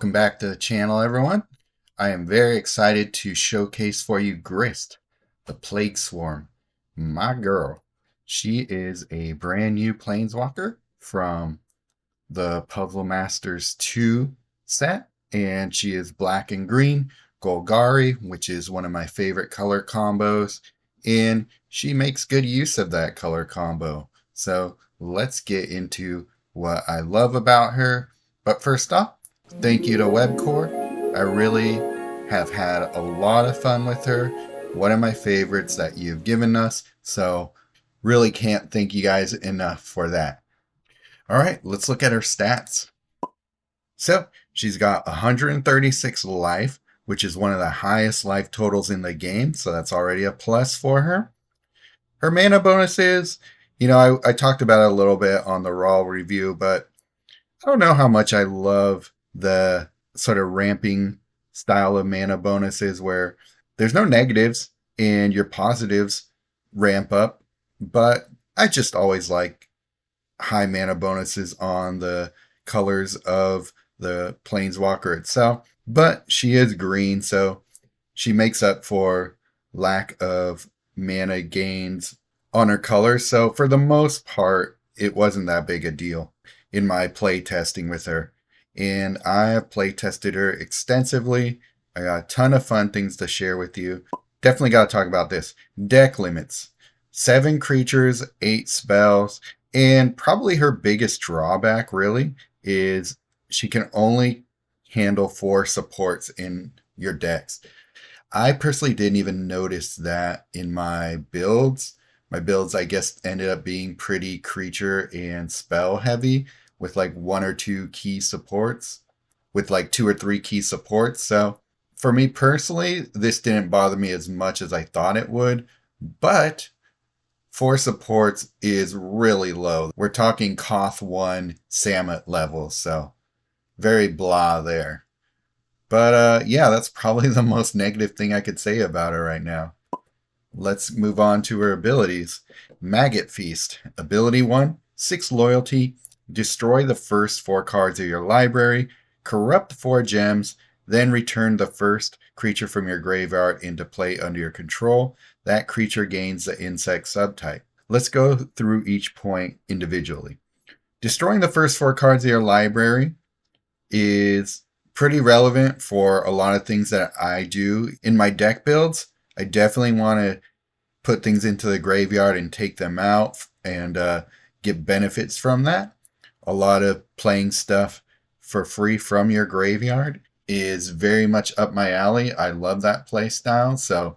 Welcome back to the channel, everyone. I am very excited to showcase for you Grist, the Plague Swarm. My girl. She is a brand new Planeswalker from the Puzzle Masters 2 set, and she is black and green, Golgari, which is one of my favorite color combos, and she makes good use of that color combo. So let's get into what I love about her. But first off, thank you to Webcore. I really have had a lot of fun with her. One of my favorites that you've given us. So really can't thank you guys enough for that. All right, let's look at her stats. So she's got 136 life, which is one of the highest life totals in the game. So that's already a plus for her. Her mana bonuses, I talked about it a little bit on the Raw review, but I don't know how much I love the sort of ramping style of mana bonuses where there's no negatives and your positives ramp up. But I just always like high mana bonuses on the colors of the Planeswalker itself. But she is green, so she makes up for lack of mana gains on her colors. So for the most part, it wasn't that big a deal in my play testing with her. And I have play tested her extensively. I got a ton of fun things to share with you. Definitely got to talk about this. Deck limits. 7 creatures, 8 spells, and probably her biggest drawback really is she can only handle 4 supports in your decks. I personally didn't even notice that in my builds. My builds, I guess, ended up being pretty creature and spell heavy with like 1 or 2 key supports, with like 2 or 3 key supports. So for me personally, this didn't bother me as much as I thought it would, but 4 supports is really low. We're talking Koth 1 Samut levels, so very blah there. But yeah, that's probably the most negative thing I could say about her right now. Let's move on to her abilities. Maggot Feast. Ability 1, 6 loyalty. Destroy the first 4 cards of your library. Corrupt 4 gems. Then return the first creature from your graveyard into play under your control. That creature gains the insect subtype. Let's go through each point individually. Destroying the first 4 cards of your library is pretty relevant for a lot of things that I do in my deck builds. I definitely want to put things into the graveyard and take them out and get benefits from that. A lot of playing stuff for free from your graveyard is very much up my alley. I love that play style. So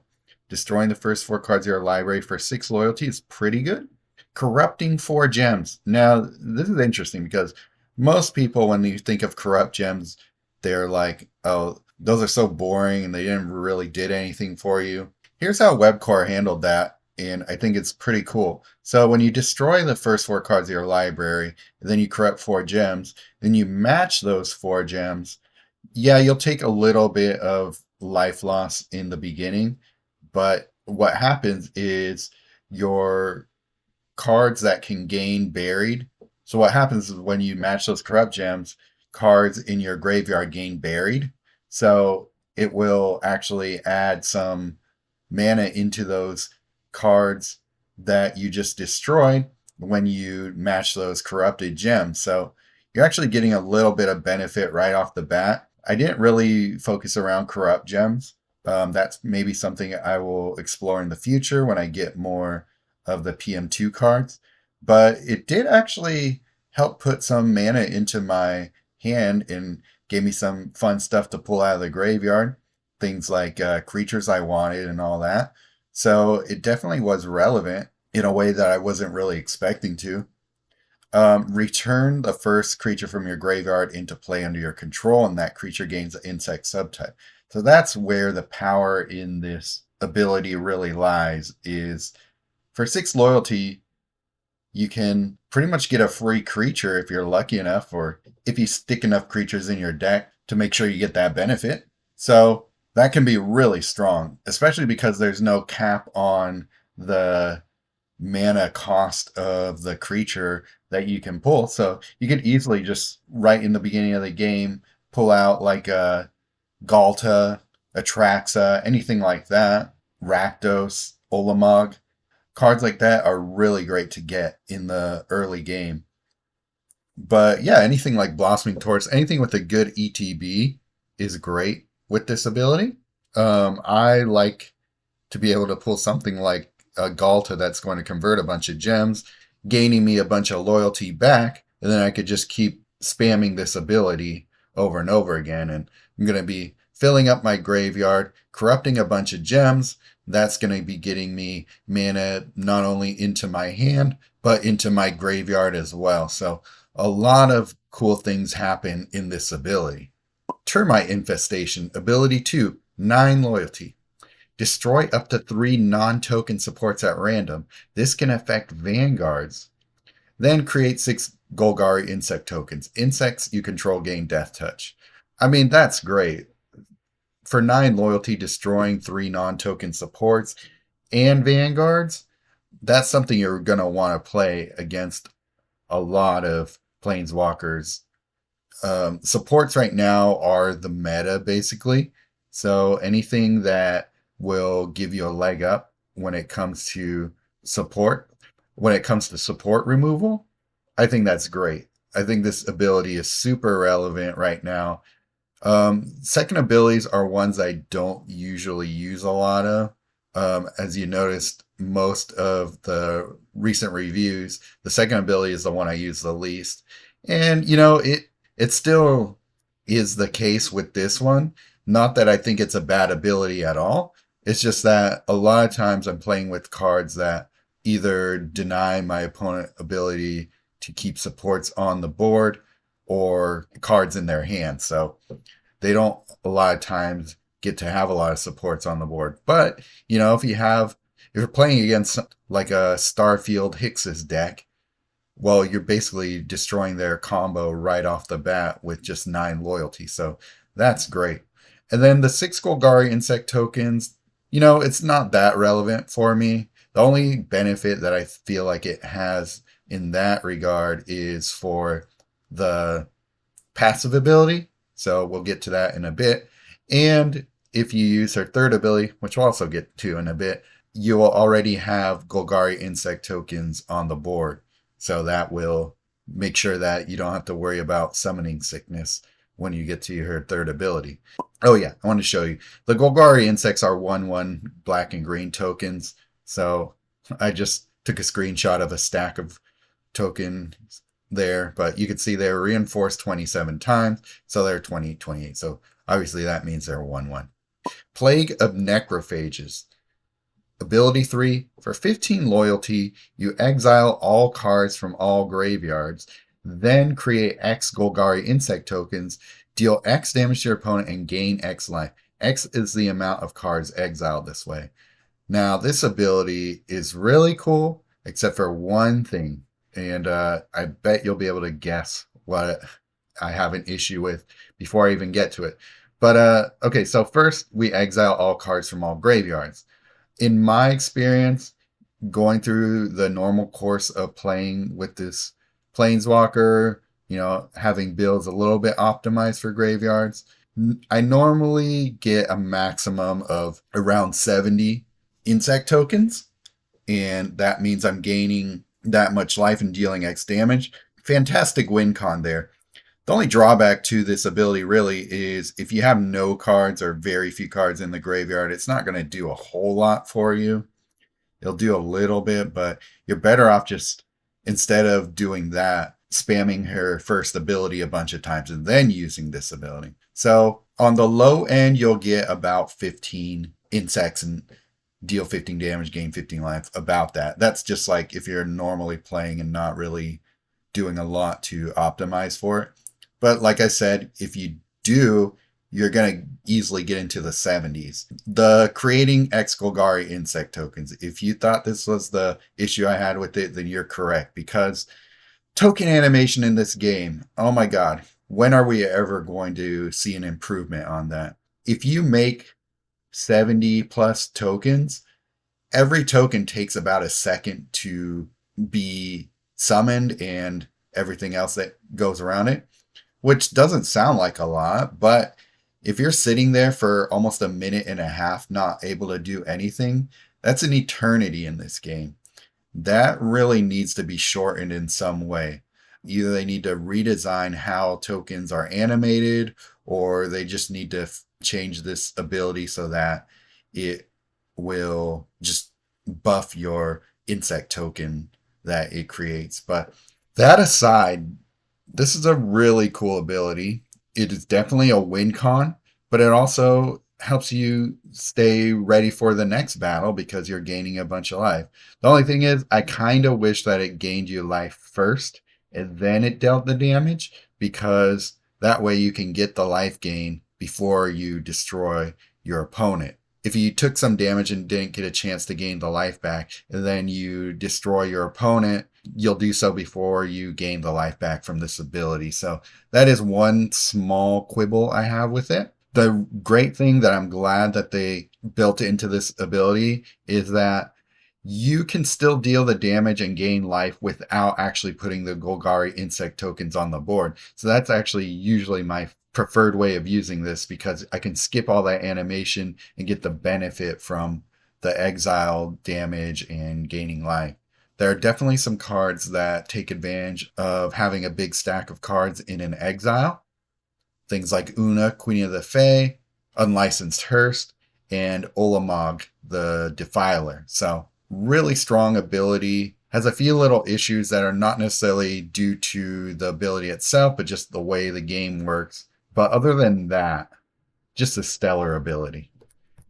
destroying the first 4 cards of your library for 6 loyalty is pretty good. Corrupting 4 gems. Now, this is interesting because most people, when you think of corrupt gems, they're like, oh, those are so boring and they didn't really did anything for you. Here's how Webcore handled that, and I think it's pretty cool. So when you destroy the first 4 cards of your library, and then you corrupt 4 gems, then you match those 4 gems, yeah, you'll take a little bit of life loss in the beginning, but what happens is your cards that can gain buried. So what happens is when you match those corrupt gems, cards in your graveyard gain buried. So it will actually add some mana into those cards that you just destroyed when you match those corrupted gems. So you're actually getting a little bit of benefit right off the bat. I didn't really focus around corrupt gems. That's maybe something I will explore in the future when I get more of the PM2 cards. But it did actually help put some mana into my hand and gave me some fun stuff to pull out of the graveyard. Things like creatures I wanted and all that. So it definitely was relevant in a way that I wasn't really expecting to. Return the first creature from your graveyard into play under your control, and that creature gains the insect subtype. So that's where the power in this ability really lies, is for 6 loyalty, you can pretty much get a free creature if you're lucky enough, or if you stick enough creatures in your deck to make sure you get that benefit. So that can be really strong, especially because there's no cap on the mana cost of the creature that you can pull. So you could easily just right in the beginning of the game pull out like a Galta, Atraxa, anything like that, Rakdos, Olamog. Cards like that are really great to get in the early game. But yeah, anything like Blossoming Torch, anything with a good ETB is great with this ability. I like to be able to pull something like a Galta that's going to convert a bunch of gems, gaining me a bunch of loyalty back, and then I could just keep spamming this ability over and over again. And I'm going to be filling up my graveyard, corrupting a bunch of gems. That's going to be getting me mana not only into my hand, but into my graveyard as well. So a lot of cool things happen in this ability. Termite Infestation, ability 2, 9 loyalty. Destroy up to 3 non-token supports at random. This can affect vanguards. Then create 6 Golgari insect tokens. Insects you control gain Death Touch. I mean, that's great. For 9 loyalty, destroying 3 non-token supports and vanguards, that's something you're going to want to play against a lot of planeswalkers. Supports right now are the meta, basically. So anything that will give you a leg up when it comes to support, removal, I think that's great. I think this ability is super relevant right now. Second abilities are ones I don't usually use a lot of. As you noticed, most of the recent reviews, the second ability is the one I use the least. And, it still is the case with this one. Not that I think it's a bad ability at all. It's just that a lot of times I'm playing with cards that either deny my opponent ability to keep supports on the board or cards in their hand. So they don't a lot of times get to have a lot of supports on the board. But, if you're playing against like a Starfield Hix's deck, well, you're basically destroying their combo right off the bat with just 9 loyalty. So that's great. And then the 6 Golgari insect tokens, it's not that relevant for me. The only benefit that I feel like it has in that regard is for the passive ability. So we'll get to that in a bit. And if you use her third ability, which we'll also get to in a bit, you will already have Golgari insect tokens on the board. So that will make sure that you don't have to worry about summoning sickness when you get to your third ability. Oh yeah, I want to show you. The Golgari insects are 1/1 black and green tokens. So I just took a screenshot of a stack of tokens there, but you can see they're reinforced 27 times, so they're 28. So obviously that means they're 1/1. Plague of Necrophages. Ability 3, for 15 loyalty, you exile all cards from all graveyards, then create X Golgari insect tokens, deal X damage to your opponent, and gain X life. X is the amount of cards exiled this way. Now, this ability is really cool, except for one thing, and I bet you'll be able to guess what I have an issue with before I even get to it. But, okay, so first, we exile all cards from all graveyards. In my experience, going through the normal course of playing with this planeswalker, having builds a little bit optimized for graveyards, I normally get a maximum of around 70 insect tokens, and that means I'm gaining that much life and dealing X damage. Fantastic win con there. The only drawback to this ability really is if you have no cards or very few cards in the graveyard, it's not going to do a whole lot for you. It'll do a little bit, but you're better off just, instead of doing that, spamming her first ability a bunch of times and then using this ability. So on the low end, you'll get about 15 insects and deal 15 damage, gain 15 life, about that. That's just like if you're normally playing and not really doing a lot to optimize for it. But like I said, if you do, you're going to easily get into the 70s. The creating X Golgari insect tokens, if you thought this was the issue I had with it, then you're correct. Because token animation in this game, oh my god, when are we ever going to see an improvement on that? If you make 70 plus tokens, every token takes about a second to be summoned and everything else that goes around it. which doesn't sound like a lot, but if you're sitting there for almost a minute and a half not able to do anything, that's an eternity in this game. That really needs to be shortened in some way. Either they need to redesign how tokens are animated, or they just need to change this ability so that it will just buff your insect token that it creates. But that aside, this is a really cool ability. It is definitely a win con, but it also helps you stay ready for the next battle because you're gaining a bunch of life. The only thing is, I kind of wish that it gained you life first and then it dealt the damage, because that way you can get the life gain before you destroy your opponent. If you took some damage and didn't get a chance to gain the life back, and then you destroy your opponent, you'll do so before you gain the life back from this ability. So that is one small quibble I have with it. The great thing that I'm glad that they built into this ability is that you can still deal the damage and gain life without actually putting the Golgari insect tokens on the board. So that's actually usually my preferred way of using this, because I can skip all that animation and get the benefit from the exile damage and gaining life. There are definitely some cards that take advantage of having a big stack of cards in an exile. Things like Una, Queen of the Fae, Unlicensed Hearst, and Olamog, the Defiler. So really strong ability. Has a few little issues that are not necessarily due to the ability itself, but just the way the game works. But other than that, just a stellar ability.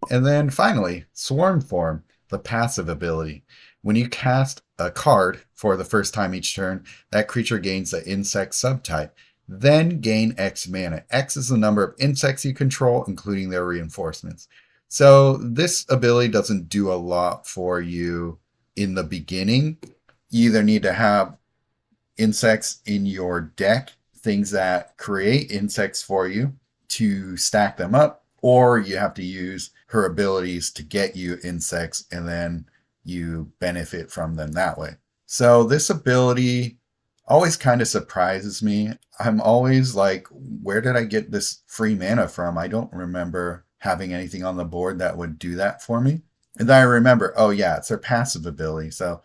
And then finally, Swarm Form, the passive ability. When you cast a card for the first time each turn, that creature gains the insect subtype. Then gain X mana. X is the number of insects you control, including their reinforcements. So this ability doesn't do a lot for you in the beginning. You either need to have insects in your deck, things that create insects for you, to stack them up, or you have to use her abilities to get you insects and then you benefit from them that way. So this ability always kind of surprises me. I'm always like, where did I get this free mana from? I don't remember having anything on the board that would do that for me. And then I remember, oh yeah, it's their passive ability. So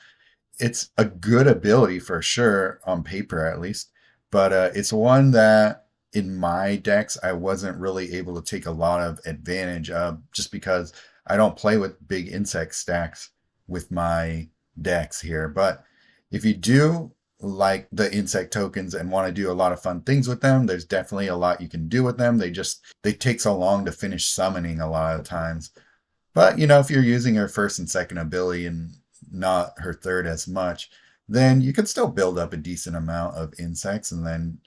it's a good ability for sure, on paper at least. But it's one that in my decks, I wasn't really able to take a lot of advantage of, just because I don't play with big insect stacks with my decks here. But if you do like the insect tokens and want to do a lot of fun things with them, there's definitely a lot you can do with them. They take so long to finish summoning a lot of times. But if you're using her first and second ability and not her third as much, then you can still build up a decent amount of insects and then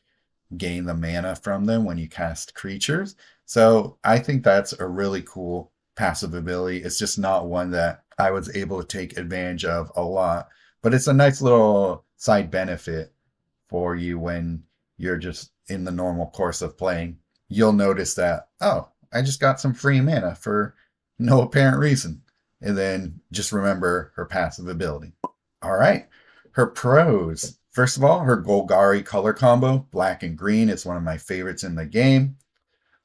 gain the mana from them when you cast creatures. So I think that's a really cool passive ability. It's just not one that I was able to take advantage of a lot, but it's a nice little side benefit for you when you're just in the normal course of playing. You'll notice that, oh, I just got some free mana for no apparent reason. And then just remember her passive ability. All right. Her pros. First of all, her Golgari color combo, black and green, is one of my favorites in the game.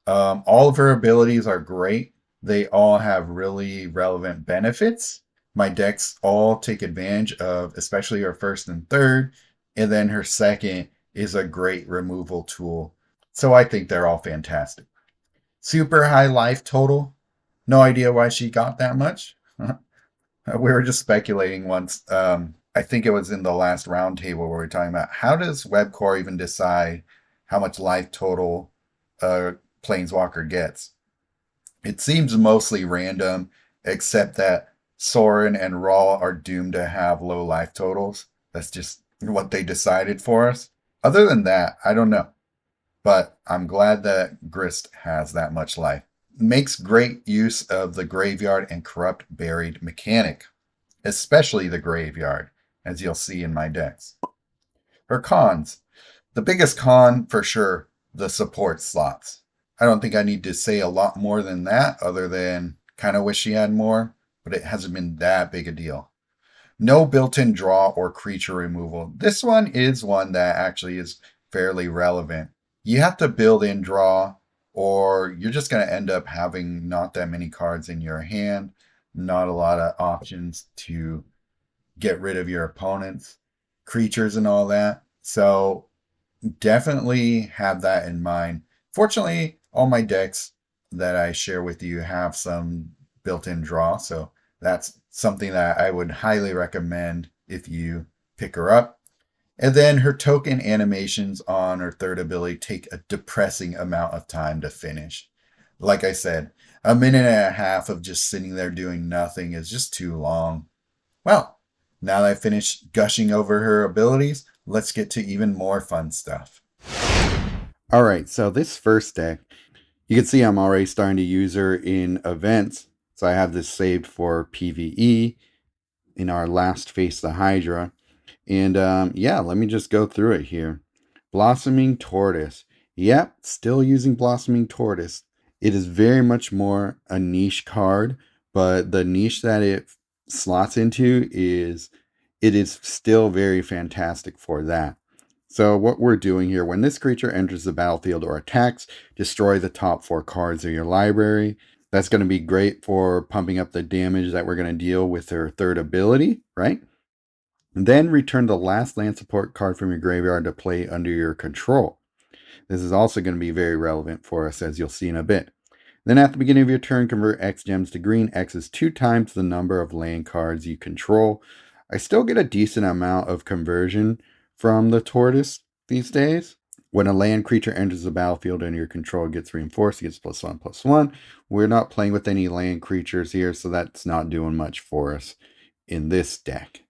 All of her abilities are great. They all have really relevant benefits. My decks all take advantage of, especially her first and third. And then her second is a great removal tool. So I think they're all fantastic. Super high life total. No idea why she got that much. We were just speculating once. I think it was in the last roundtable where we were talking about, how does Webcore even decide how much life total a Planeswalker gets? It seems mostly random, except that Sorin and Raw are doomed to have low life totals. That's just what they decided for us. Other than that, I don't know. But I'm glad that Grist has that much life. Makes great use of the graveyard and corrupt buried mechanic, especially the graveyard, as you'll see in my decks. Her cons. The biggest con, for sure, the support slots. I don't think I need to say a lot more than that, other than kind of wish she had more, but it hasn't been that big a deal. No built-in draw or creature removal. This one is one that actually is fairly relevant. you have to build in draw, or you're just going to end up having not that many cards in your hand, not a lot of options to get rid of your opponent's creatures and all that. So definitely have that in mind. Fortunately, all my decks that I share with you have some built-in draw, so that's something that I would highly recommend if you pick her up. And then her token animations on her third ability take a depressing amount of time to finish. Like I said, a minute and a half of just sitting there doing nothing is just too long. Well, now that I finished gushing over her abilities, let's get to even more fun stuff. Alright, so this first deck, you can see I'm already starting to use her in events. So I have this saved for PvE in our last Face the Hydra. And yeah, let me just go through it here. Blossoming Tortoise. Yep, still using Blossoming Tortoise. It is very much more a niche card, but the niche that it slots into is, it is still very fantastic for that. So what we're doing here, when this creature enters the battlefield or attacks, destroy the top 4 cards of your library. That's going to be great for pumping up the damage that we're going to deal with her third ability, right? And then return the last land support card from your graveyard to play under your control. This is also going to be very relevant for us, as you'll see in a bit. Then at the beginning of your turn, convert X gems to green. X is 2 times the number of land cards you control. I still get a decent amount of conversion from the tortoise these days. When a land creature enters the battlefield and your control gets reinforced, it gets +1/+1. We're not playing with any land creatures here, so that's not doing much for us in this deck.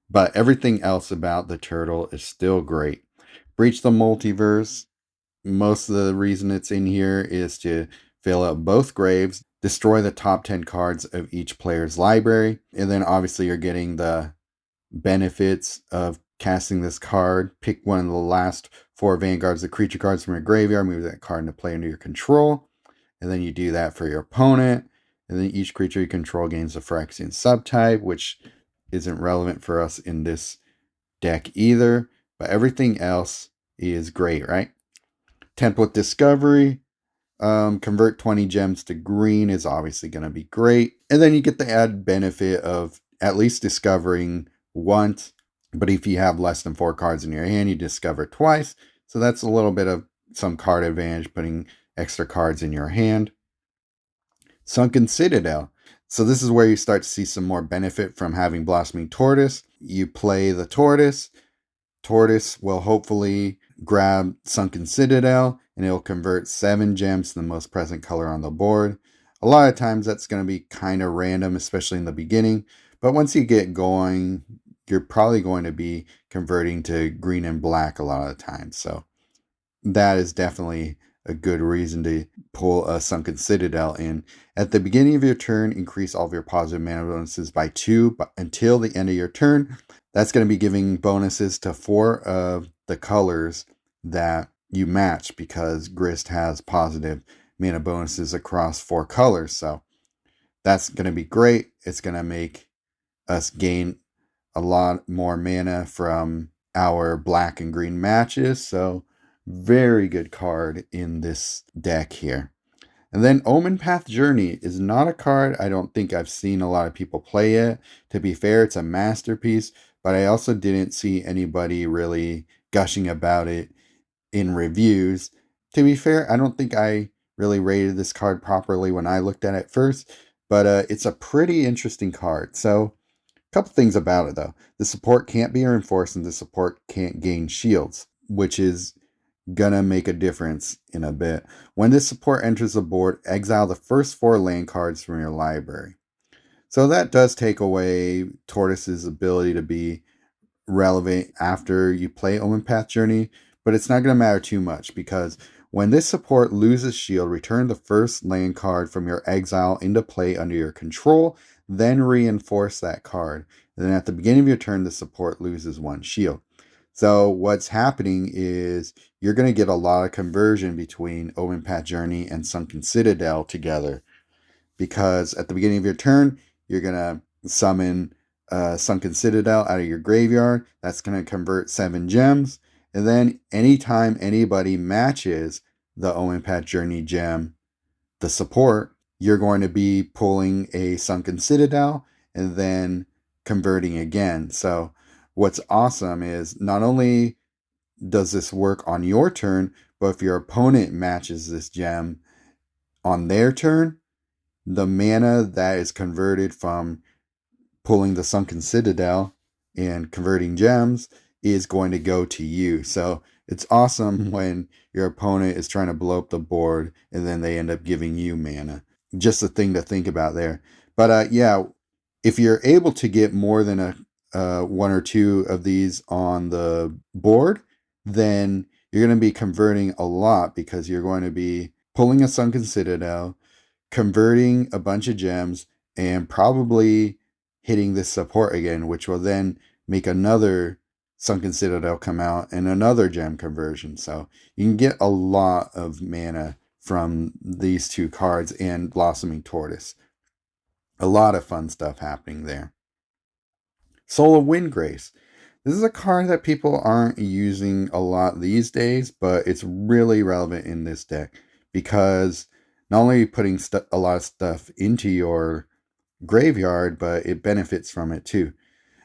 But everything else about the turtle is still great. Breach the Multiverse. Most of the reason it's in here is to fill up both graves, destroy the top 10 cards of each player's library, and then obviously you're getting the benefits of casting this card. Pick one of the last 4 vanguards of creature cards from your graveyard, move that card into play under your control, and then you do that for your opponent, and then each creature you control gains a Phyrexian subtype, which isn't relevant for us in this deck either, but everything else is great, right? Template Discovery, convert 20 gems to green is obviously going to be great. And then you get the added benefit of at least discovering once, but if you have less than 4 cards in your hand, you discover twice. So that's a little bit of some card advantage, putting extra cards in your hand. Sunken Citadel. So this is where you start to see some more benefit from having Blossoming Tortoise. You play the Tortoise. Tortoise will hopefully grab Sunken Citadel, and it'll convert 7 gems to the most present color on the board. A lot of times that's going to be kind of random, especially in the beginning. But once you get going, you're probably going to be converting to green and black a lot of the time. So that is definitely a good reason to pull a Sunken Citadel in. At the beginning of your turn, increase all of your positive mana bonuses by 2 until the end of your turn. That's going to be giving bonuses to 4 of the colors that you match, because Grist has positive mana bonuses across 4 colors. So that's going to be great. It's going to make us gain a lot more mana from our black and green matches. So very good card in this deck here. And then Omen Path Journey is not a card I don't think I've seen a lot of people play it. To be fair, it's a masterpiece, but I also didn't see anybody really gushing about it in reviews. To be fair, I don't think I really rated this card properly when I looked at it first, but it's a pretty interesting card. So a couple things about it though. The support can't be reinforced and the support can't gain shields, which is gonna make a difference in a bit. When this support enters the board, exile the first 4 land cards from your library. So that does take away Tortoise's ability to be relevant after you play Omen Path Journey, but it's not going to matter too much, because when this support loses shield, return the first land card from your exile into play under your control, then reinforce that card. And then at the beginning of your turn, the support loses 1 shield. So what's happening is you're going to get a lot of conversion between Omen Path Journey and Sunken Citadel together, because at the beginning of your turn, you're going to summon Sunken Citadel out of your graveyard. That's going to convert 7 gems. And then anytime anybody matches the Omen Path Journey gem, the support, you're going to be pulling a Sunken Citadel and then converting again. So what's awesome is not only does this work on your turn, but if your opponent matches this gem on their turn, the mana that is converted from pulling the Sunken Citadel and converting gems is going to go to you. So it's awesome when your opponent is trying to blow up the board and then they end up giving you mana. Just a thing to think about there. But yeah, if you're able to get more than one or two of these on the board, then you're going to be converting a lot because you're going to be pulling a Sunken Citadel, converting a bunch of gems, and probably hitting this support again, which will then make another Sunken Citadel come out and another gem conversion. So you can get a lot of mana from these two cards and Blossoming Tortoise. A lot of fun stuff happening there. Soul of Windgrace. This is a card that people aren't using a lot these days, but it's really relevant in this deck because not only are you putting a lot of stuff into your graveyard, but it benefits from it too.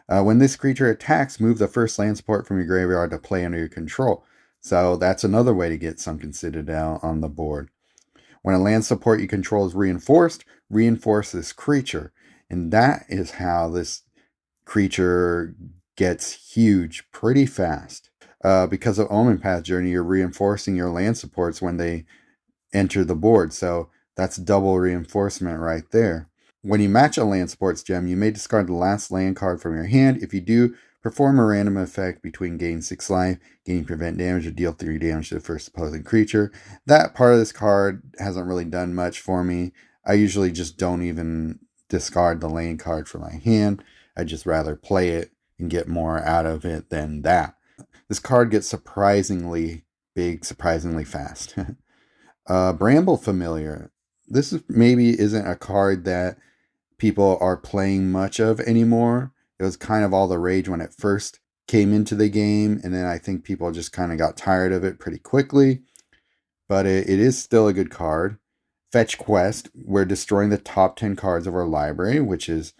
When this creature attacks, move the first land support from your graveyard to play under your control. So that's another way to get Sunken Citadel on the board. When a land support you control is reinforced, reinforce this creature. And that is how this creature gets huge pretty fast. Because of Omen Path Journey, you're reinforcing your land supports when they enter the board. So that's double reinforcement right there. When you match a land supports gem, you may discard the last land card from your hand. If you do, perform a random effect between gain 6 life, gain prevent damage, or deal 3 damage to the first opposing creature. That part of this card hasn't really done much for me. I usually just don't even discard the land card from my hand. I'd just rather play it and get more out of it than that. This card gets surprisingly big, surprisingly fast. Bramble Familiar. This maybe isn't a card that people are playing much of anymore. It was kind of all the rage when it first came into the game, and then I think people just kind of got tired of it pretty quickly. But it is still a good card. Fetch Quest, we're destroying the top 10 cards of our library, which is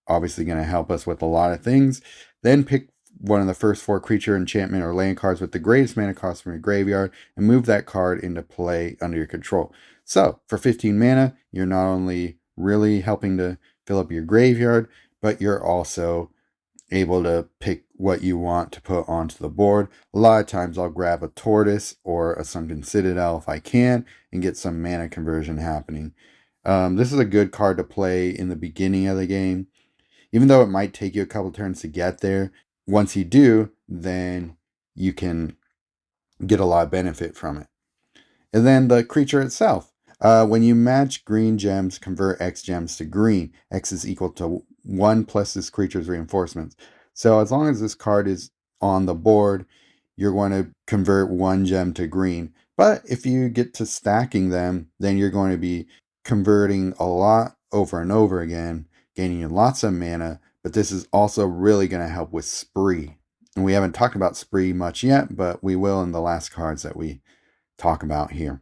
obviously going to help us with a lot of things. Then pick one of the first 4 creature, enchantment, or land cards with the greatest mana cost from your graveyard and move that card into play under your control. So, for 15 mana, you're not only really helping to fill up your graveyard, but you're also able to pick what you want to put onto the board. A lot of times I'll grab a Tortoise or a Sunken Citadel if I can and get some mana conversion happening. This is a good card to play in the beginning of the game. Even though it might take you a couple turns to get there, once you do, then you can get a lot of benefit from it. And then the creature itself. When you match green gems, convert X gems to green. X is equal to 1 plus this creature's reinforcements. So as long as this card is on the board, you're going to convert 1 gem to green. But if you get to stacking them, then you're going to be converting a lot over and over again, gaining lots of mana. But this is also really going to help with Spree. And we haven't talked about Spree much yet, but we will in the last cards that we talk about here.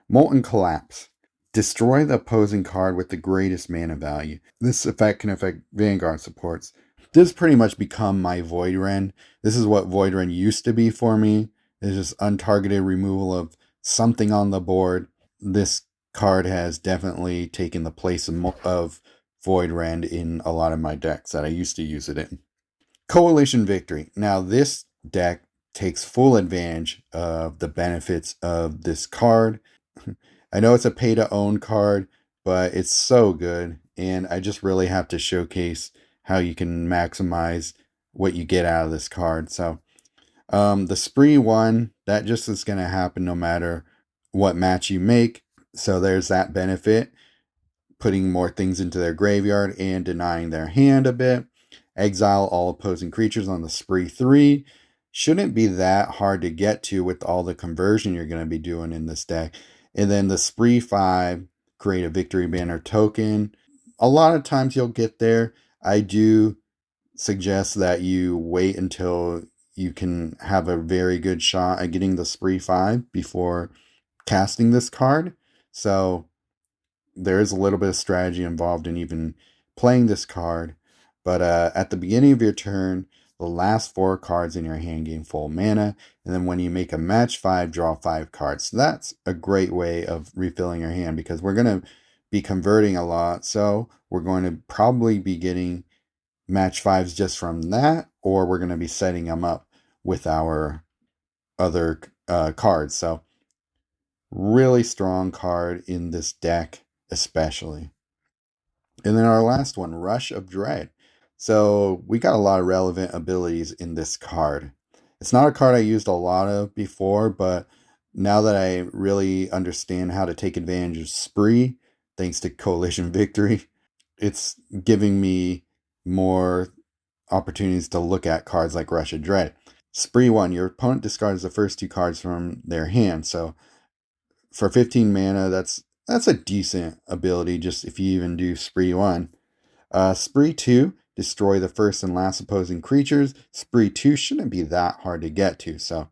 Molten Collapse. Destroy the opposing card with the greatest mana value. This effect can affect Vanguard supports. This has pretty much become my Void Ren. This is what Void Ren used to be for me. It's just untargeted removal of something on the board. This card has definitely taken the place of Void Ren in a lot of my decks that I used to use it in. Coalition Victory. Now this deck takes full advantage of the benefits of this card. I know it's a pay to own card, but it's so good, and I just really have to showcase how you can maximize what you get out of this card. So the Spree one, that just is going to happen no matter what match you make. So there's that benefit, putting more things into their graveyard and denying their hand a bit. Exile all opposing creatures on the Spree 3. Shouldn't be that hard to get to with all the conversion you're going to be doing in this deck. And then the Spree 5, create a Victory Banner token. A lot of times you'll get there. I do suggest that you wait until you can have a very good shot at getting the spree 5 before casting this card. So there is a little bit of strategy involved in even playing this card. But at the beginning of your turn, the last 4 cards in your hand gain full mana. And then when you make a match 5, draw 5 cards. So that's a great way of refilling your hand, because we're going to be converting a lot. So we're going to probably be getting match 5s just from that, or we're going to be setting them up with our other cards. So really strong card in this deck, especially. And then our last one, Rush of Dread. So we got a lot of relevant abilities in this card. It's not a card I used a lot of before, but now that I really understand how to take advantage of Spree, thanks to Coalition Victory, it's giving me more opportunities to look at cards like Rush of Dread. Spree 1, your opponent discards the first 2 cards from their hand. So for 15 mana, that's a decent ability, just if you even do Spree 1. Spree 2, destroy the first and last opposing creatures. Spree 2 shouldn't be that hard to get to, so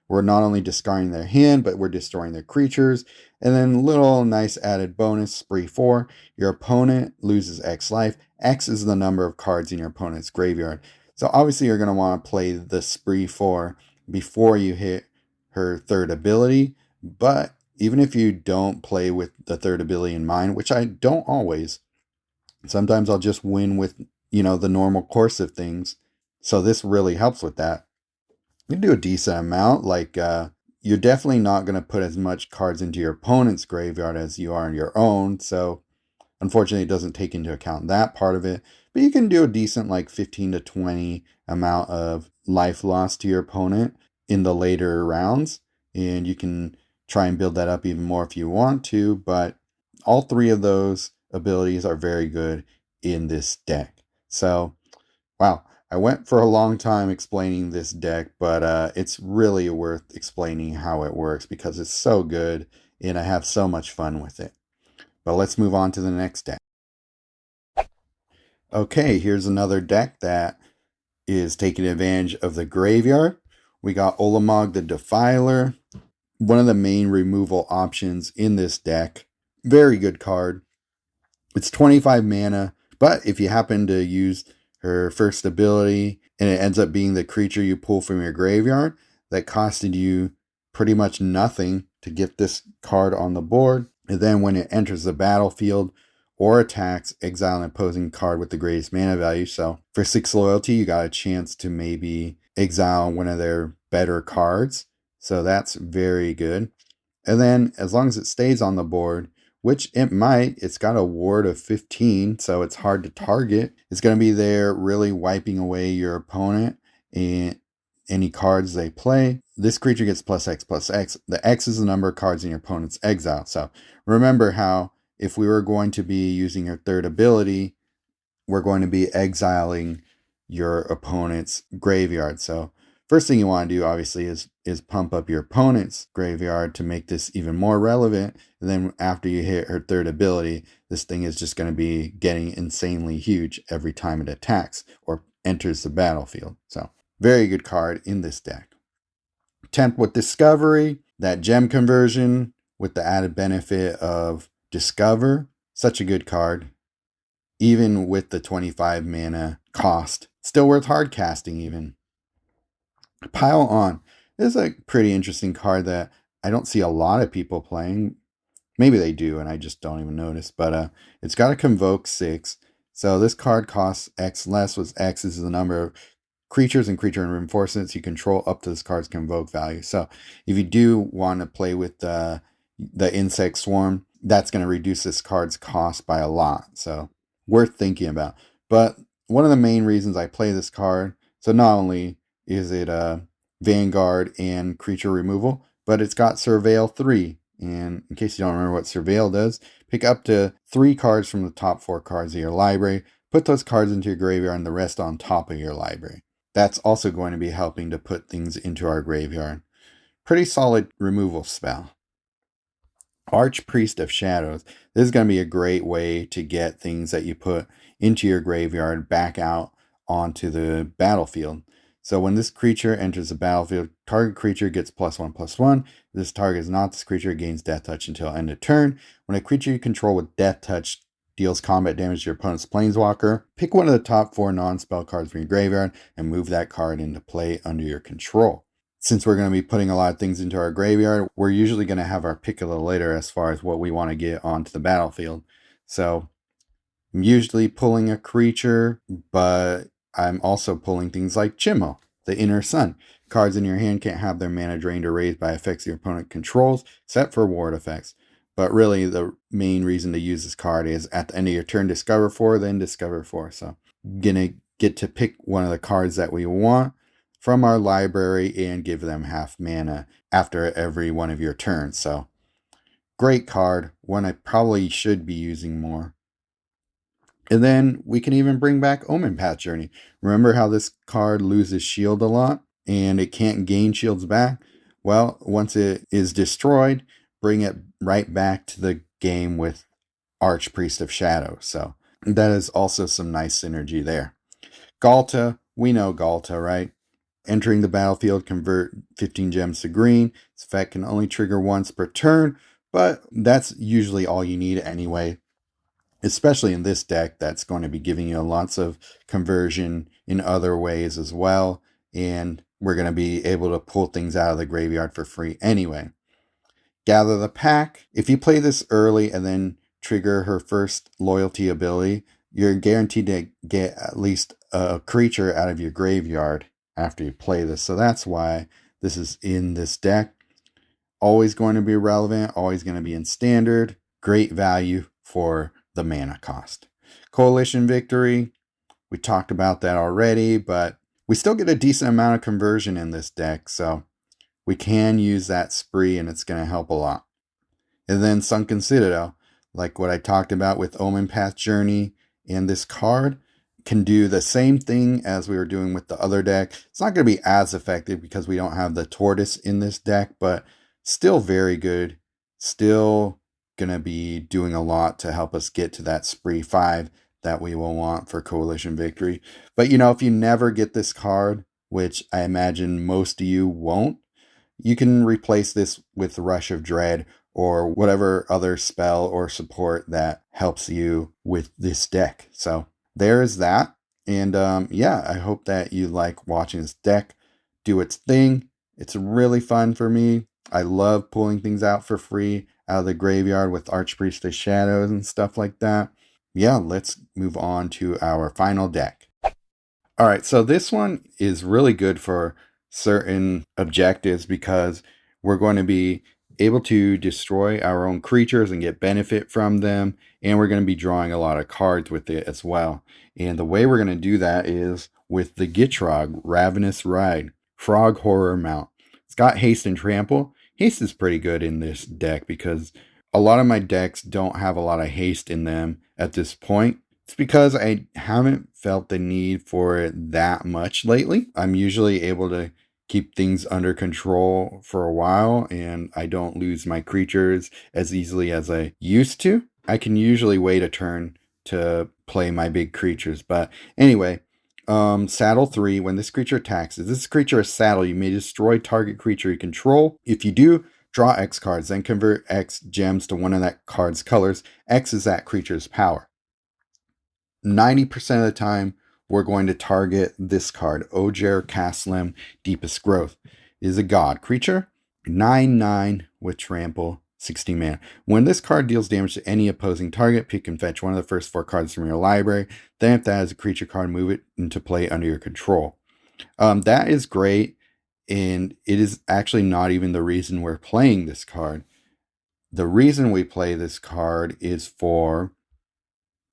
we're not only discarding their hand, but we're destroying their creatures. And then little nice added bonus, Spree 4, your opponent loses X life. X is the number of cards in your opponent's graveyard. So obviously you're going to want to play the Spree 4 before you hit her third ability. But even if you don't play with the third ability in mind, which I don't always, sometimes I'll just win with, the normal course of things. So this really helps with that. You can do a decent amount. Like, you're definitely not going to put as much cards into your opponent's graveyard as you are in your own. So unfortunately, it doesn't take into account that part of it. But you can do a decent, like 15 to 20 amount of life loss to your opponent in the later rounds. And you can try and build that up even more if you want to. But all 3 of those abilities are very good in this deck. So, wow. I went for a long time explaining this deck, but it's really worth explaining how it works because it's so good and I have so much fun with it. But let's move on to the next deck. Okay, here's another deck that is taking advantage of the graveyard. We got Olamog the Defiler, one of the main removal options in this deck. Very good card. It's 25 mana, but if you happen to use her first ability and it ends up being the creature you pull from your graveyard, that costed you pretty much nothing to get this card on the board. And then when it enters the battlefield or attacks, exile an opposing card with the greatest mana value. So for 6 loyalty, you got a chance to maybe exile one of their better cards. So that's very good. And then as long as it stays on the board, which it might, it's got a ward of 15, so it's hard to target. It's going to be there really wiping away your opponent and any cards they play. This creature gets +X+X. The X is the number of cards in your opponent's exile. So remember how if we were going to be using your third ability, we're going to be exiling your opponent's graveyard. So first thing you want to do, obviously, is pump up your opponent's graveyard to make this even more relevant. And then after you hit her third ability, this thing is just going to be getting insanely huge every time it attacks or enters the battlefield. So very good card in this deck. Tempt with Discovery, that gem conversion with the added benefit of Discover. Such a good card. Even with the 25 mana cost. Still worth hard casting even. Pile On. This is a pretty interesting card that I don't see a lot of people playing. Maybe they do and I just don't even notice. But it's got a Convoke 6. So this card costs X less, with X is the number of creatures and creature and reinforcements you control up to this card's Convoke value. So if you do want to play with the Insect Swarm, that's going to reduce this card's cost by a lot. So worth thinking about. But one of the main reasons I play this card, so not only is it Vanguard and creature removal, but it's got Surveil 3. And in case you don't remember what Surveil does, pick up to 3 cards from the top 4 cards of your library, put those cards into your graveyard and the rest on top of your library. That's also going to be helping to put things into our graveyard. Pretty solid removal spell. Archpriest of Shadows. This is going to be a great way to get things that you put into your graveyard back out onto the battlefield. So when this creature enters the battlefield, target creature gets +1/+1. If this target is not this creature, it gains Death Touch until end of turn. When a creature you control with Death Touch deals combat damage to your opponent's planeswalker, pick one of the top 4 non-spell cards from your graveyard and move that card into play under your control. Since we're going to be putting a lot of things into our graveyard, we're usually going to have our pick a little later as far as what we want to get onto the battlefield. So I'm usually pulling a creature, but I'm also pulling things like Chimmo, the Inner Sun. Cards in your hand can't have their mana drained or raised by effects your opponent controls, except for ward effects. But really, the main reason to use this card is at the end of your turn, discover 4, then discover 4. So I'm going to get to pick one of the cards that we want from our library and give them half mana after every one of your turns. So great card, one I probably should be using more. And then we can even bring back Omen Path Journey. Remember how this card loses shield a lot and it can't gain shields back? Well, once it is destroyed, bring it right back to the game with Archpriest of Shadow. So that is also some nice synergy there. Galta, we know Galta, right? Entering the battlefield, convert 15 gems to green. This effect can only trigger once per turn, but that's usually all you need anyway. Especially in this deck, that's going to be giving you lots of conversion in other ways as well. And we're going to be able to pull things out of the graveyard for free anyway. Gather the Pack. If you play this early and then trigger her first loyalty ability, you're guaranteed to get at least a creature out of your graveyard after you play this. So that's why this is in this deck. Always going to be relevant, always going to be in standard. Great value for the mana cost. Coalition Victory, we talked about that already, but we still get a decent amount of conversion in this deck, so we can use that spree and it's going to help a lot. And then Sunken Citadel, like what I talked about with Omen Path Journey and this card, can do the same thing as we were doing with the other deck. It's not going to be as effective because we don't have the Tortoise in this deck, but still very good. Still going to be doing a lot to help us get to that spree 5 that we will want for Coalition Victory. But if you never get this card, which I imagine most of you won't, you can replace this with Rush of Dread or whatever other spell or support that helps you with this deck. So there is that. And I hope that you like watching this deck do its thing. It's really fun for me. I love pulling things out for free out of the graveyard with Archpriest of Shadows and stuff like that. Yeah, let's move on to our final deck. All right, so this one is really good for certain objectives because we're going to be able to destroy our own creatures and get benefit from them, and we're going to be drawing a lot of cards with it as well. And the way we're going to do that is with the Gitrog Ravenous Ride Frog Horror Mount. It's got haste and trample. Haste is pretty good in this deck because a lot of my decks don't have a lot of haste in them at this point. It's because I haven't felt the need for it that much lately. I'm usually able to keep things under control for a while and I don't lose my creatures as easily as I used to. I can usually wait a turn to play my big creatures. But anyway, Saddle 3, when this creature attacks, if this creature is saddle, you may destroy target creature you control. If you do, draw X cards, then convert X gems to one of that card's colors. X is that creature's power. 90% of the time, we're going to target this card, Ojer Castlem, Deepest Growth. It is a god creature, 9/9 with trample, 60 mana. When this card deals damage to any opposing target, pick and fetch one of the first 4 cards from your library. Then if that is a creature card, move it into play under your control. That is great, and it is actually not even the reason we're playing this card. The reason we play this card is for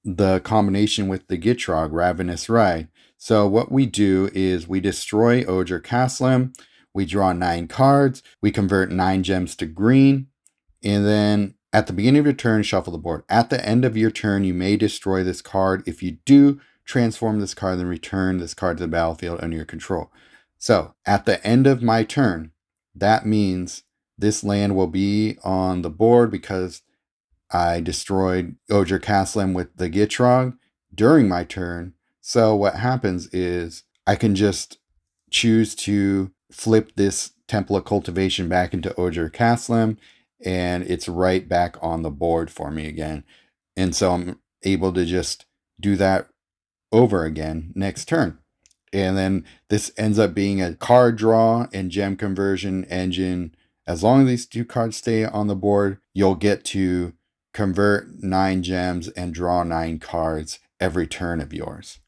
the combination with the Gitrog Ravenous Ride. So what we do is we destroy Ojer Castlem, we draw 9 cards, we convert 9 gems to green, and then at the beginning of your turn, shuffle the board. At the end of your turn, you may destroy this card. If you do, transform this card, then return this card to the battlefield under your control. So at the end of my turn, that means this land will be on the board because I destroyed Ojer Castlem with the Gitrog during my turn. So what happens is I can just choose to flip this Temple of Cultivation back into Ojer Caslim, and it's right back on the board for me again. And so I'm able to just do that over again next turn. And then this ends up being a card draw and gem conversion engine. As long as these 2 cards stay on the board, you'll get to convert 9 gems and draw 9 cards every turn of yours.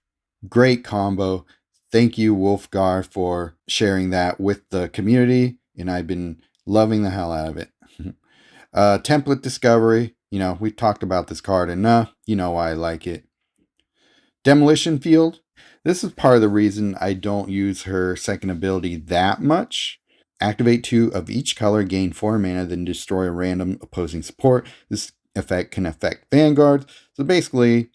Great combo. Thank you, Wolfgar, for sharing that with the community, and I've been loving the hell out of it. Template Discovery. We've talked about this card enough. You know why I like it. Demolition Field. This is part of the reason I don't use her second ability that much. Activate 2 of each color, gain 4 mana, then destroy a random opposing support. This effect can affect Vanguards. So basically,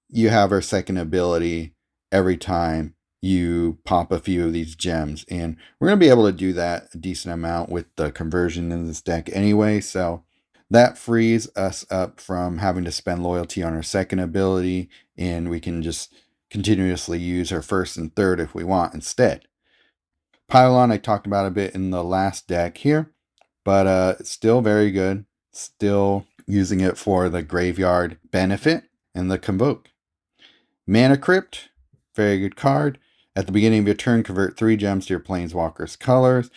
you have her second ability every time you pop a few of these gems. And we're going to be able to do that a decent amount with the conversion in this deck anyway. So that frees us up from having to spend loyalty on her second ability, and we can just continuously use her first and third if we want instead. Pylon I talked about a bit in the last deck here, but it's still very good. Still using it for the graveyard benefit and the Convoke. Mana Crypt, very good card. At the beginning of your turn, convert 3 gems to your Planeswalker's colors.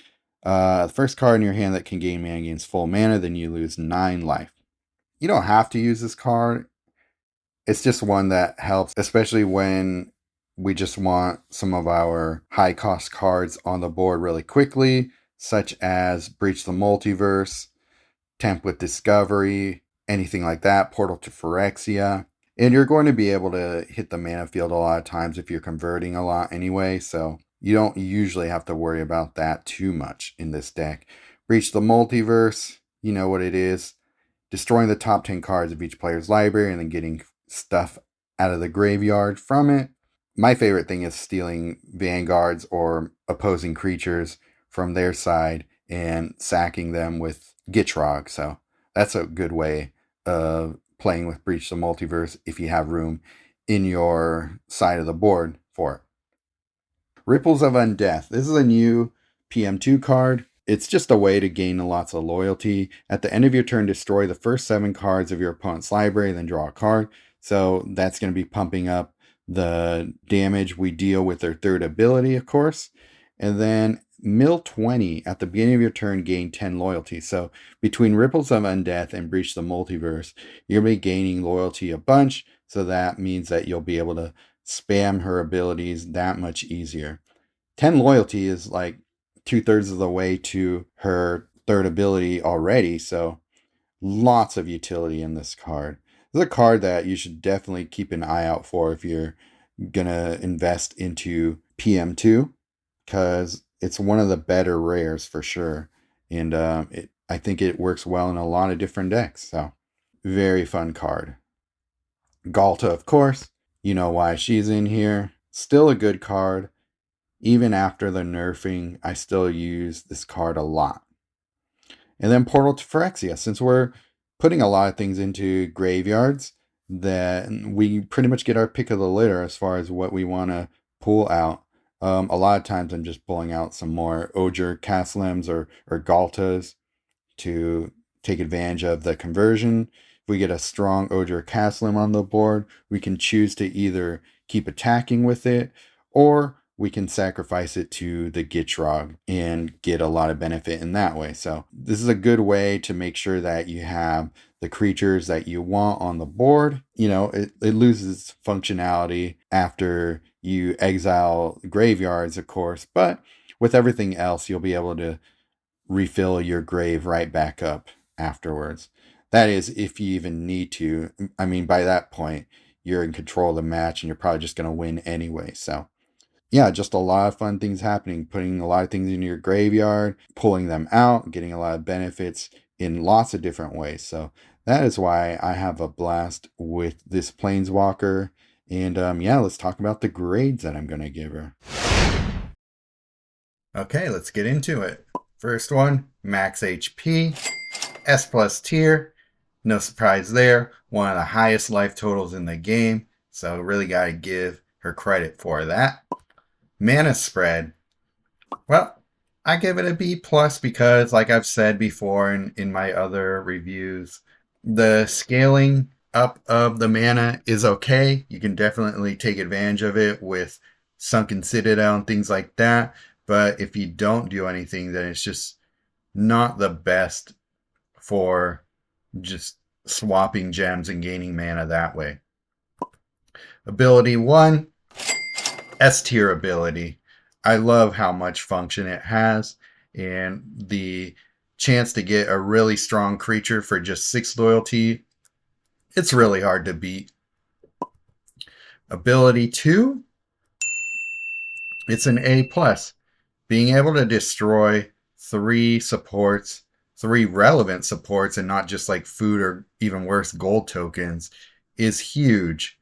The first card in your hand that can gain mana gains full mana, then you lose 9 life. You don't have to use this card. It's just one that helps, especially when we just want some of our high cost cards on the board really quickly, such as Breach the Multiverse, Template Discovery, anything like that, Portal to Phyrexia. And you're going to be able to hit the mana field a lot of times if you're converting a lot anyway, so you don't usually have to worry about that too much in this deck. Breach the Multiverse, you know what it is. Destroying the top 10 cards of each player's library and then getting stuff out of the graveyard from it. My favorite thing is stealing Vanguards or opposing creatures from their side and sacking them with Gitrog. So that's a good way of playing with Breach the Multiverse if you have room in your side of the board for it. Ripples of Undeath. This is a new PM2 card. It's just a way to gain lots of loyalty. At the end of your turn, destroy the first 7 cards of your opponent's library, then draw a card. So that's going to be pumping up the damage we deal with their third ability, of course. And then mill 20. At the beginning of your turn, gain 10 loyalty. So between Ripples of Undeath and Breach the Multiverse, you're going to be gaining loyalty a bunch. So that means that you'll be able to spam her abilities that much easier. 10 loyalty is like 2/3 of the way to her third ability already, so lots of utility in this card. This is a card that you should definitely keep an eye out for if you're gonna invest into PM2, because it's one of the better rares for sure, and I think it works well in a lot of different decks, so very fun card. Galta, of course, you know why she's in here. Still a good card. Even after the nerfing, I still use this card a lot. And then Portal to Phyrexia. Since we're putting a lot of things into graveyards, then we pretty much get our pick of the litter as far as what we want to pull out. A lot of times I'm just pulling out some more Ojer Caslims or Galtas to take advantage of the conversion. If we get a strong Ojer Caslim on the board, we can choose to either keep attacking with it, or we can sacrifice it to the Gitrog and get a lot of benefit in that way. So this is a good way to make sure that you have the creatures that you want on the board. It loses functionality after you exile graveyards, of course, but with everything else, you'll be able to refill your grave right back up afterwards. That is, if you even need to. I mean, by that point, you're in control of the match and you're probably just going to win anyway. So yeah, just a lot of fun things happening, putting a lot of things into your graveyard, pulling them out, getting a lot of benefits in lots of different ways. So that is why I have a blast with this Planeswalker. And yeah, let's talk about the grades that I'm going to give her. Okay, let's get into it. First one, max HP, S+ tier. No surprise there. One of the highest life totals in the game. So really got to give her credit for that. Mana spread, Well, I give it a B plus because, like I've said before in my other reviews, the scaling up of the mana is okay. You can definitely take advantage of it with Sunken Citadel and things like that. But if you don't do anything, then it's just not the best for just swapping gems and gaining mana that way. Ability 1, S tier ability. I love how much function it has and the chance to get a really strong creature for just 6 loyalty. It's really hard to beat. Ability 2, it's an A+. Being able to destroy 3 supports, 3 relevant supports, and not just like food or even worse, gold tokens, is huge.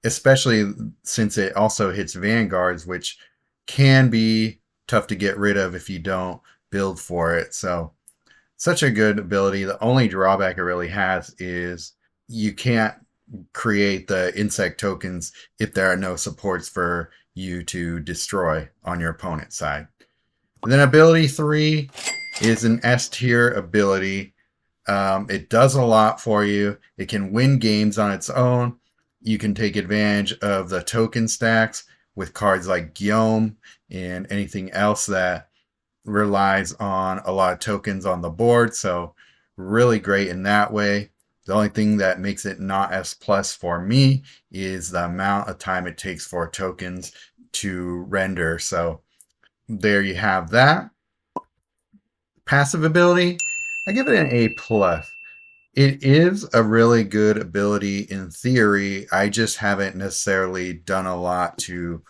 Especially since it also hits vanguards, which can be tough to get rid of if you don't build for it. So, such a good ability. The only drawback it really has is you can't create the insect tokens if there are no supports for you to destroy on your opponent's side. And then ability 3 is an S tier ability. It does a lot for you. It can win games on its own. You can take advantage of the token stacks with cards like Guillaume and anything else that relies on a lot of tokens on the board. So really great in that way. The only thing that makes it not S plus for me is the amount of time it takes for tokens to render. So there you have that. Passive ability, I give it an A plus. It is a really good ability in theory. I just haven't necessarily done a lot to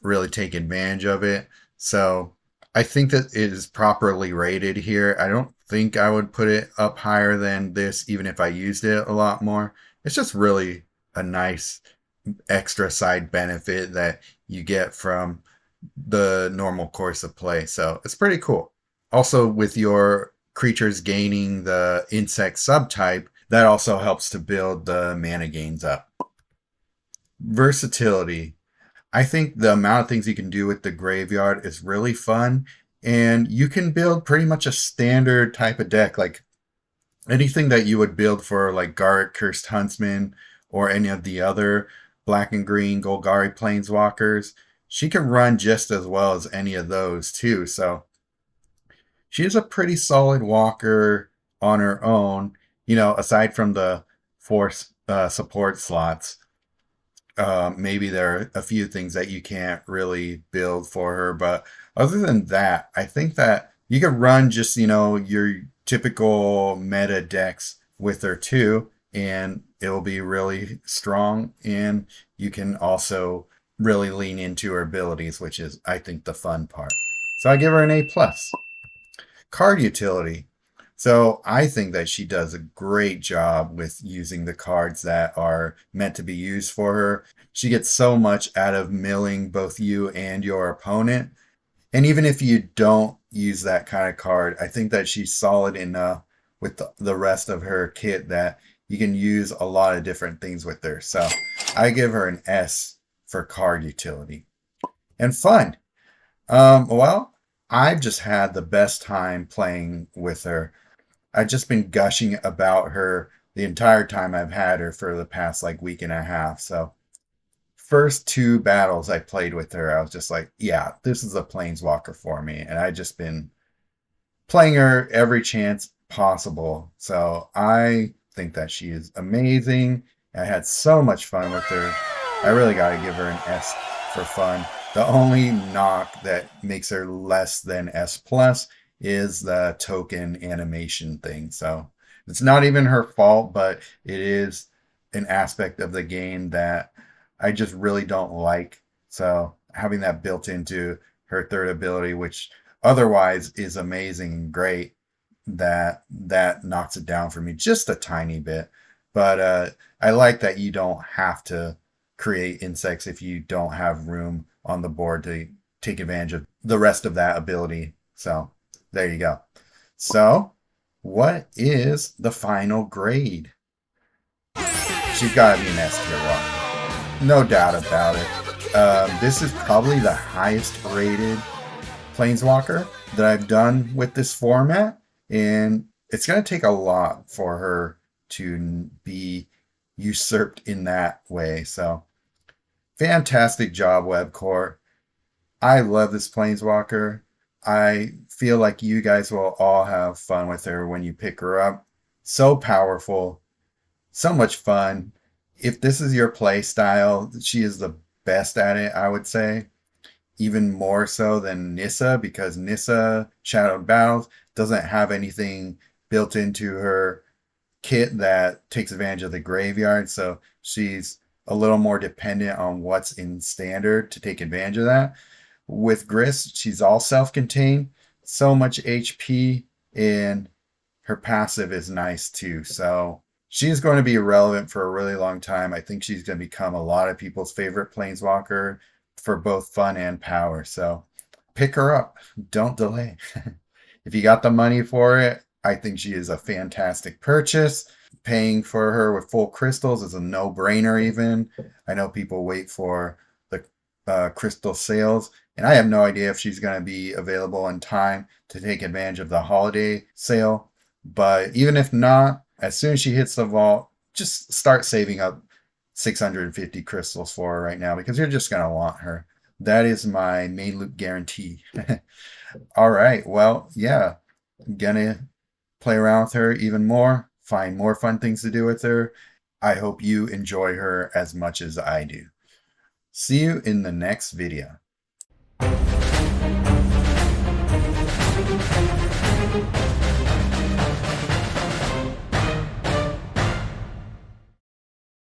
really take advantage of it. So I think that it is properly rated here. I don't think I would put it up higher than this, even if I used it a lot more. It's just really a nice extra side benefit that you get from the normal course of play. So it's pretty cool. Also, with your creatures gaining the insect subtype, that also helps to build the mana gains up. Versatility. I think the amount of things you can do with the graveyard is really fun, and you can build pretty much a standard type of deck, like anything that you would build for like Garrett Cursed Huntsman or any of the other black and green Golgari Planeswalkers. She can run just as well as any of those too, so she is a pretty solid walker on her own, aside from the 4 support slots. Maybe there are a few things that you can't really build for her, but other than that, I think that you can run just, your typical meta decks with her too, and it'll be really strong, and you can also really lean into her abilities, which is, I think, the fun part. So I give her an A+. Card utility. So I think that she does a great job with using the cards that are meant to be used for her. She gets so much out of milling both you and your opponent. And even if you don't use that kind of card, I think that she's solid enough with the rest of her kit that you can use a lot of different things with her. So I give her an S for card utility. And fun. Well, I've just had the best time playing with her. I've just been gushing about her the entire time I've had her for the past like week and a half. So first 2 battles I played with her, I was just like, yeah, this is a planeswalker for me. And I just been playing her every chance possible. So I think that she is amazing. I had so much fun with her. I really got to give her an S for fun. The only knock that makes her less than S plus is the token animation thing. So it's not even her fault, but it is an aspect of the game that I just really don't like. So having that built into her third ability, which otherwise is amazing and great, that knocks it down for me just a tiny bit. But I like that you don't have to create insects if you don't have room on the board to take advantage of the rest of that ability. So there you go. So what is the final grade? She's got to be an S tier walker. No doubt about it. This is probably the highest rated Planeswalker that I've done with this format, and it's going to take a lot for her to be usurped in that way. So, fantastic job, Webcore. I love this Planeswalker. I feel like you guys will all have fun with her when you pick her up. So powerful, so much fun. If this is your play style, she is the best at it, I would say. Even more so than Nissa, because Nissa Shadowed Battles doesn't have anything built into her kit that takes advantage of the graveyard. So she's a little more dependent on what's in standard to take advantage of that. With Grist, she's all self-contained, so much HP, and her passive is nice too. So she's going to be relevant for a really long time. I think she's going to become a lot of people's favorite Planeswalker for both fun and power. So pick her up. Don't delay. If you got the money for it, I think she is a fantastic purchase. Paying for her with full crystals is a no-brainer even. I know people wait for the crystal sales, and I have no idea if she's going to be available in time to take advantage of the holiday sale. But even if not, as soon as she hits the vault, just start saving up 650 crystals for her right now, because you're just going to want her. That is my main loop guarantee. All right. Well, yeah, I'm going to play around with her even more, find more fun things to do with her. I hope you enjoy her as much as I do. See you in the next video.